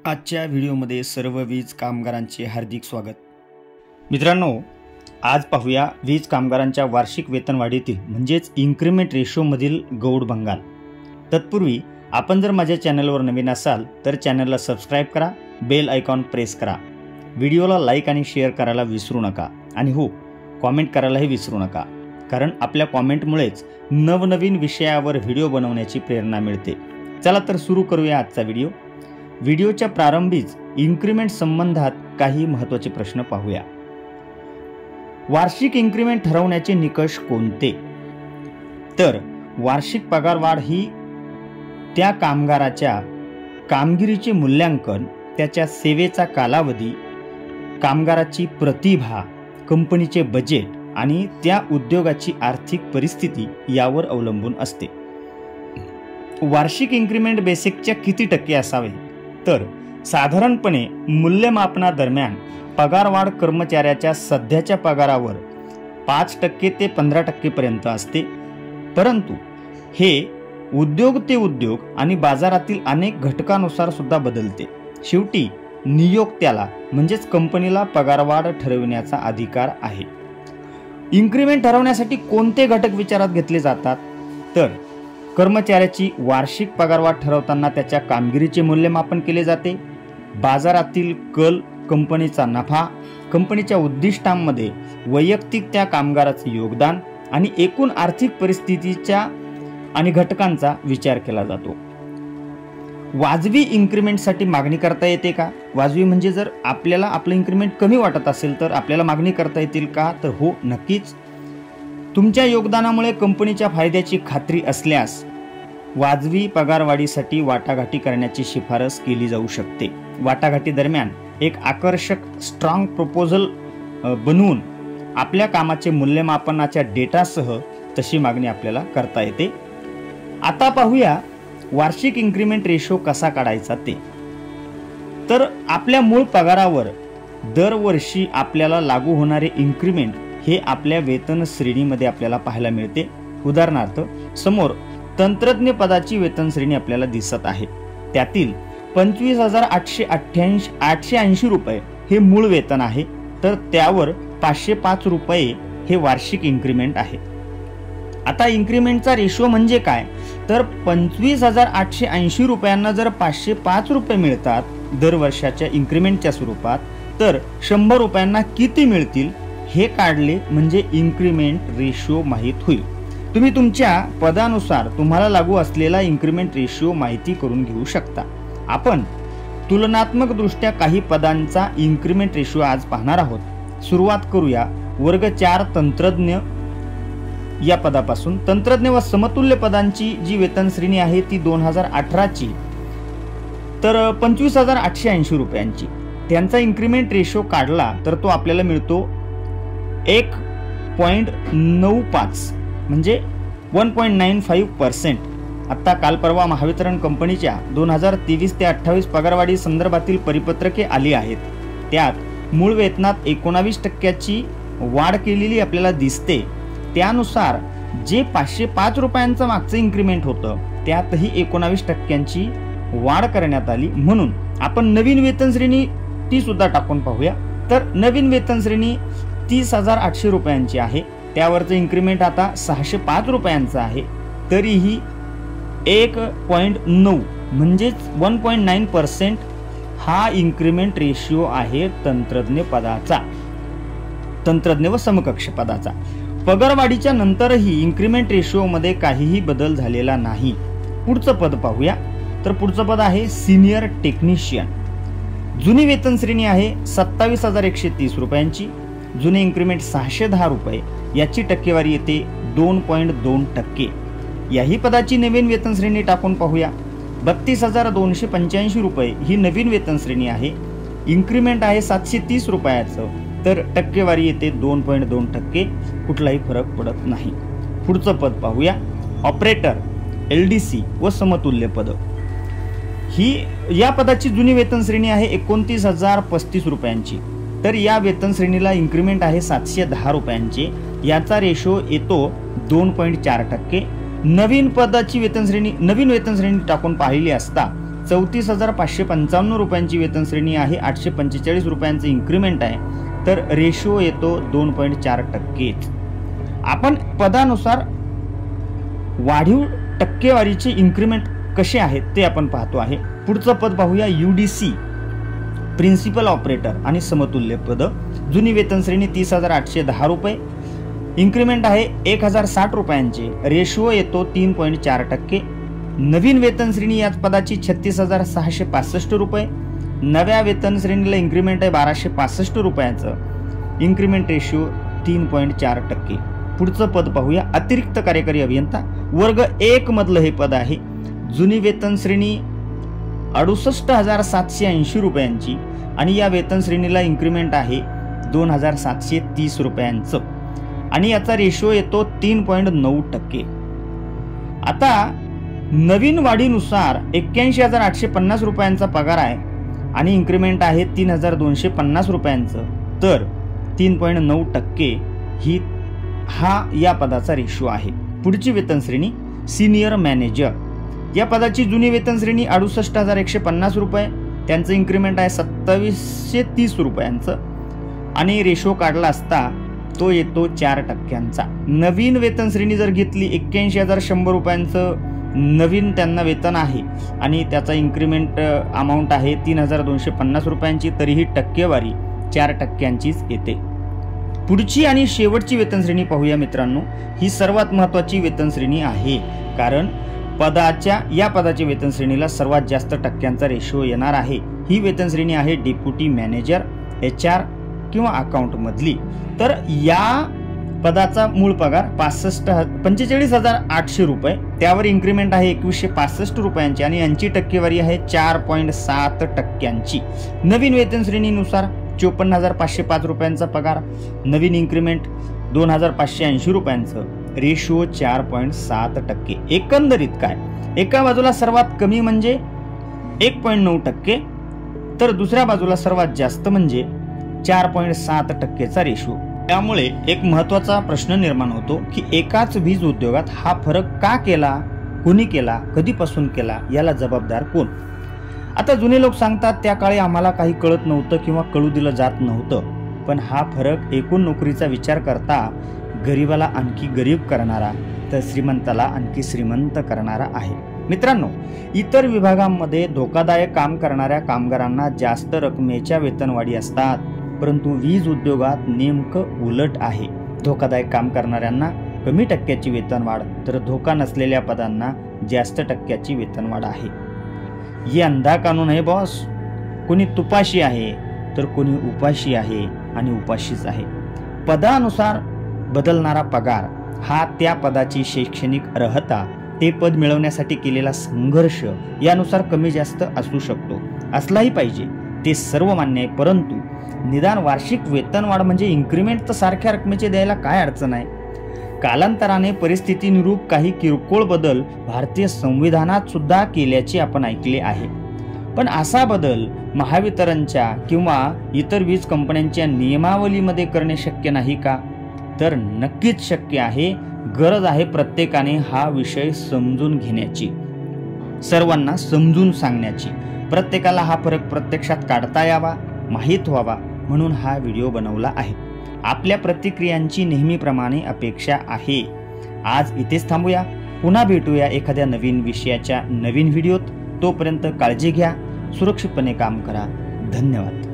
आजच्या व्हिडिओमध्ये सर्व वीज कामगारांचे हार्दिक स्वागत। मित्रांनो, आज पाहूया वीज कामगारांच्या वार्षिक वेतनवाढीतील म्हणजेच इन्क्रिमेंट रेशोमधील गौड बंगाल। तत्पूर्वी आपण जर माझ्या चॅनलवर नवीन असाल तर चॅनलला सबस्क्राइब करा, बेल आयकॉन प्रेस करा, व्हिडिओला लाईक आणि शेअर करायला विसरू नका आणि हो, कॉमेंट करायलाही विसरू नका, कारण आपल्या कॉमेंटमुळेच नवनवीन विषयावर व्हिडिओ बनवण्याची प्रेरणा मिळते। चला तर सुरू करूया आजचा व्हिडिओ। व्हिडिओच्या प्रारंभीच इन्क्रिमेंट संबंधात काही महत्त्वाचे प्रश्न पाहूया। वार्षिक इन्क्रिमेंट ठरवण्याचे निकष कोणते? तर वार्षिक पगारवाढ ही त्या कामगाराच्या कामगिरीचे मूल्यांकन, त्याच्या सेवेचा कालावधी, कामगाराची प्रतिभा, कंपनीचे बजेट आणि त्या उद्योगाची आर्थिक परिस्थिती यावर अवलंबून असते। वार्षिक इन्क्रिमेंट बेसिकच्या किती टक्के असावे? तर साधारणपणे मूल्यमापनादरम्यान पगारवाढ कर्मचाऱ्याच्या सध्याच्या पगारावर 5% ते 15% पर्यंत असते, परंतु हे उद्योग ते उद्योग आणि बाजारातील अनेक घटकांनुसार सुद्धा बदलते। शेवटी नियोक्त्याला म्हणजेच कंपनीला पगारवाढ ठरविण्याचा अधिकार आहे। इन्क्रिमेंट ठरवण्यासाठी कोणते घटक विचारात घेतले जातात? तर कर्मचाऱ्याची वार्षिक पगारवाढ ठरवताना त्याच्या कामगिरीचे मूल्यमापन केले जाते, बाजारातील कल, कंपनीचा नफा, कंपनीच्या उद्दिष्टांमध्ये वैयक्तिक त्या कामगाराचे योगदान आणि एकूण आर्थिक परिस्थितीच्या आणि घटकांचा विचार केला जातो। वाजवी इन्क्रिमेंटसाठी मागणी करता येते का? वाजवी म्हणजे जर आपल्याला आपलं इन्क्रिमेंट कमी वाटत असेल तर आपल्याला मागणी करता येतील का? तर हो, नक्कीच। तुमच्या योगदानामुळे कंपनीच्या फायद्याची खात्री असल्यास वाजवी पगारवाढीसाठी वाटाघाटी करण्याची शिफारस केली जाऊ शकते। वाटाघाटी दरम्यान एक आकर्षक स्ट्रॉंग प्रपोजल बनवून आपल्या कामाचे मूल्यमापनाच्या डेटासह तशी मागणी आपल्याला करता येते। आता पाहूया वार्षिक इन्क्रिमेंट रेशो कसा काढायचा ते। तर आपल्या मूळ पगारावर दरवर्षी आपल्याला लागू होणारे इन्क्रिमेंट हे आपल्या वेतन श्रेणीमध्ये आपल्याला पाहायला मिळते। उदाहरणार्थ, समोर तंत्रज्ञ पदाची वेतन श्रेणी आपल्याला दिसत आहे। त्यातील 25,880 रुपये हे मूळ वेतन आहे, तर त्यावर 505 रुपये हे वार्षिक इन्क्रिमेंट आहे। आता इन्क्रिमेंटचा रेशो म्हणजे काय? तर 25,880 रुपयांना जर 505 रुपये मिळतात दर वर्षाच्या इन्क्रिमेंटच्या स्वरूपात, तर 100 रुपयांना किती मिळतील हे काढले म्हणजे इन्क्रिमेंट रेशो माहित होईल। तुम्ही तुमच्या पदानुसार तुम्हाला लागू असलेला इन्क्रिमेंट रेशो माहिती करून घेऊ शकता। आपण तुलनात्मक दृष्ट्या काही पदांचा इन्क्रिमेंट रेशो आज पाहणार आहोत। सुरुवात करूया वर्ग 4 तंत्रज्ञ या पदापासून। तंत्रज्ञ व समतुल्य पदांची जी वेतन श्रेणी आहे ती 2018 ची, तर 25,880 रुपयांची। त्यांचा इन्क्रिमेंट रेशो काढला तर तो आपल्याला मिळतो 1.95 म्हणजे 1.95%। आता काल परवा महावितरण कंपनीच्या 2023 ते 28 पगारवाढी संदर्भातील परिपत्रके आली आहेत। त्यात मूळ वेतनात 19% वाढ केलेली आपल्याला दिसते। त्यानुसार जे 505 रुपयांचं मागचं इन्क्रिमेंट होतं त्यातही 19% वाढ करण्यात आली। म्हणून आपण नवीन वेतन श्रेणी ती सुद्धा टाकून पाहूया। तर नवीन वेतन श्रेणी 30,800 रुपयांची आहे, त्यावरचं इन्क्रिमेंट आता 605 रुपयांचं आहे, तरीही 1.9 म्हणजेच 1.9% हा इन्क्रिमेंट रेशिओ आहे तंत्रज्ञ पदाचा, तंत्रज्ञ व समकक्ष पदाचा। पगारवाढीच्या नंतरही इन्क्रिमेंट रेशिओमध्ये काहीही बदल झालेला नाही। पुढचं पद पाहूया। तर पुढचं पद आहे सिनियर टेक्निशियन। जुनी वेतन श्रेणी आहे 27,130 रुपयांची, जुने इन्क्रिमेंट 610 रुपये, याची टक्केवारी येते 2.2%। याही पदाची नवीन वेतन श्रेणी टाकून पाहूया। 32,285 रुपये ही नवीन वेतन श्रेणी आहे, इन्क्रिमेंट आहे 730 रुपयाचं, तर टक्केवारी येते 2.2%, कुठलाही फरक पडत नाही। पुढचं पद पाहूया। ऑपरेटर, LDC व समतुल्य पद। ही या पदाची जुनी वेतन श्रेणी आहे 29,035 रुपयांची, तर या वेतन श्रेणीला इन्क्रिमेंट आहे 710 रुपयांचे, याचा रेशो येतो 2.4%। नवीन वेतन श्रेणी टाकून पाहिली असता 34,555 रुपयांची वेतन श्रेणी आहे, 845 रुपयांचं इन्क्रीमेंट आहे, तर रेशो येतो 2.4%. आपण पदानुसार वाढीव टक्केवारीचे इन्क्रीमेंट कसे आहेत ते आपण पाहतो आहे. पुढचं पद पाहूया, UDC प्रिन्सिपल ऑपरेटर आणि समतुल्य पद. जुनी वेतन श्रेणी 30,810 रुपये, इन्क्रीमेंट आहे 1,060 रुपयांचे, रेशो येतो 3.4%. नवीन वेतन श्रेणी याच पदाची 36,665 रुपये, नव्या वेतन श्रेणीला इन्क्रीमेंट आहे 1,265 रुपयाचं, इन्क्रीमेंट रेशो 3.4%. पुढचं पद पाहूया, अतिरिक्त कार्यकारी अभियंता वर्ग 1 मधलं हे पद आहे. जुनी वेतन श्रेणी 68,780 रुपयांची आणि या वेतन श्रेणीला इन्क्रीमेंट आहे 2,730 रुपयांचं आणि याचा रेशो येतो 3.9%. आता नवीन वाढीनुसार 81,850 रुपयांचा पगार आहे आणि इन्क्रीमेंट आहे 3,250 रुपयांचं, तर 3.9% हा या पदाचा रेशो आहे. पुढची वेतन श्रेणी सिनियर मॅनेजर. या पदाची जुनी वेतन श्रेणी 68,150 रुपये, त्यांचं इन्क्रीमेंट आहे 2,730 रुपयांचं आणि रेशो काढला असता तो येतो 4%. नवीन वेतन श्रेणी जर घेतली 81,100 रुपयांचं नवीन त्यांना वेतन आहे आणि त्याचा इन्क्रीमेंट अमाऊंट आहे 3,250 रुपयांची, तरीही टक्केवारी 4%चीच येते. पुढची आणि शेवटची वेतन श्रेणी पाहूया मित्रांनो. ही सर्वात महत्त्वाची वेतन श्रेणी आहे, कारण या पदाच्या वेतन श्रेणीला सर्वात जास्त टक्क्यांचा रेशो येणार आहे. ही वेतन श्रेणी आहे डेप्युटी मॅनेजर, HR किंवा अकाउंट मधली. तर या पदाचा मूळ पगार 45,800 रुपये, त्यावर इन्क्रीमेंट आहे 2,165 रुपयांची आणि यांची टक्केवारी आहे 4.7%. नवीन वेतन श्रेणीनुसार 54,505 रुपयांचा पगार, नवीन इन्क्रीमेंट 2,580 रुपयांचं, रेशो 4.7%. एकंदरीत काय, एका बाजूला सर्वात कमी म्हणजे 1.9%, तर दुसऱ्या बाजूला सर्वात जास्त म्हणजे 4.7%चा रेशो. त्यामुळे एक महत्त्वाचा प्रश्न निर्माण होतो की एकाच वीज उद्योगात हा फरक का केला, कोणी केला, कधीपासून केला, याला जबाबदार कोण? आता जुने लोक सांगतात त्या काळी आम्हाला काही कळत नव्हतं किंवा कळू दिलं जात नव्हतं, पण हा फरक एकूण नोकरीचा विचार करता गरीबाला आणखी गरीब करणारा तर श्रीमंताला आणखी श्रीमंत करणारा आहे. मित्रांनो, इतर विभागांमध्ये धोकादायक काम करणाऱ्या कामगारांना जास्त रकमेच्या वेतनवाढी असतात, परंतु वीज उद्योगात नेमकं उलट आहे. धोकादायक काम करणाऱ्यांना कमी टक्क्याची वेतनवाढ, तर धोका नसलेल्या पदांना जास्त टक्क्याची वेतनवाढ आहे. ये अंधा कानून आहे बॉस. कोणी तुपाशी आहे तर कोणी उपाशी आहे आणि उपाशीच आहे. पदानुसार बदलणारा पगार हा त्या पदाची शैक्षणिक अर्हता, ते पद मिळवण्यासाठी केलेला संघर्ष यानुसार कमी जास्त असू शकतो, असलाही पाहिजे, ते सर्व मान्य आहे. परंतु निदान वार्षिक वेतनवाढ म्हणजे इन्क्रीमेंट तर सारख्या रकमेचे द्यायला काय अडचण आहे? कालांतराने परिस्थितीनुरूप काही किरकोळ बदल भारतीय संविधानात सुद्धा केल्याचे आपण ऐकले आहे, पण असा बदल महावितरणच्या किंवा इतर वीज कंपन्यांच्या नियमावलीमध्ये करणे शक्य नाही का? तर नक्कीच शक्य आहे. गरज आहे प्रत्येकाने हा विषय समजून घेण्याची, सर्वांना समजून सांगण्याची, प्रत्येकाला हा फरक प्रत्यक्षात काढता यावा, माहीत व्हावा, म्हणून हा व्हिडिओ बनवला आहे. आपल्या प्रतिक्रियांची नेहमीप्रमाणे अपेक्षा आहे. आज इथेच थांबूया. पुन्हा भेटूया एखाद्या नवीन विषयाच्या नवीन व्हिडिओत. तोपर्यंत काळजी घ्या, सुरक्षितपणे काम करा. धन्यवाद.